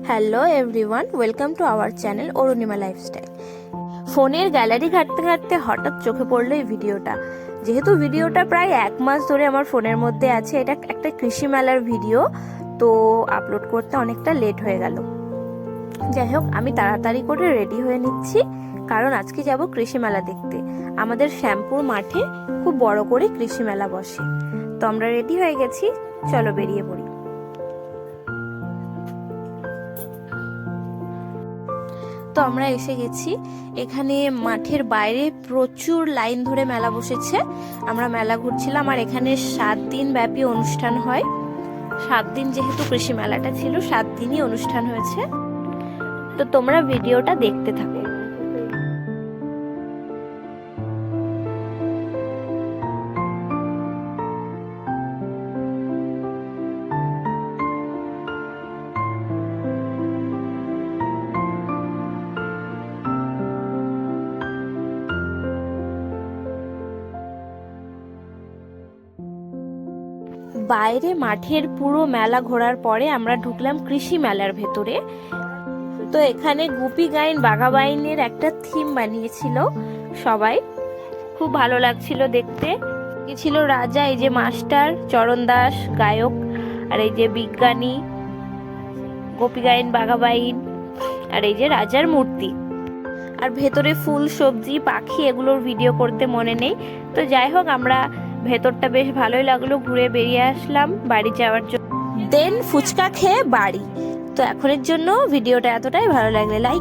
Hello everyone, welcome to our channel Arunima lifestyle. ফোনের gallery ঘাঁটতে ঘাঁটতে হঠাৎ চোখে পড়লো এই ভিডিওটা। যেহেতু ভিডিওটা প্রায় 1 মাস ধরে আমার ফোনের মধ্যে আছে, এটা একটা কৃষি মেলার ভিডিও, তো আপলোড করতে অনেকটা লেট হয়ে গেল। যাই হোক, আমি তাড়াতাড়ি করে রেডি হয়ে নিচ্ছি, কারণ আজকে যাব কৃষি মেলা দেখতে। আমাদের শ্যামপুর মাঠে খুব বড় করে কৃষি মেলা বসে। তো আমরা রেডি হয়ে গেছি, চলো বেরিয়ে পড়ি। তো আমরা এসে গেছি। এখানে মাঠের বাইরে প্রচুর লাইন ধরে মেলা বসেছে। আমরা মেলা ঘুরছিলাম, আর এখানে 7 দিন ব্যাপী অনুষ্ঠান হয়। 7 দিন যেহেতু কৃষি মেলাটা ছিল, 7 দিনই অনুষ্ঠান হয়েছে। তো তোমরা ভিডিওটা দেখতে থাকো। বাইরে মাঠের পুরো মেলা ঘোরার পরে আমরা ঢুকলাম কৃষি মেলার ভেতরে। তো এখানে গুপি গাইন বাঘা বাইনের একটা থিম বানিয়েছিল সবাই, খুব ভালো লাগছিল দেখতে। ছিল রাজা, এই যে মাস্টার চরণ দাস গায়ক, আর এই যে বিজ্ঞানী গোপী গাইন বাঘা বাইন, আর এই যে রাজার মূর্তি। আর ভেতরে ফুল সবজি পাখি এগুলোর ভিডিও করতে মনে নেই। তো যাই হোক, আমরা ভেতরটা বেশ ভালোই লাগলো, ঘুরে বেরিয়ে আসলাম বাড়ি যাওয়ার জন্য। দেন ফুচকা খেয়ে বাড়ি। তো এখনের জন্য ভিডিওটা এতটাই। ভালো লাগলে লাইক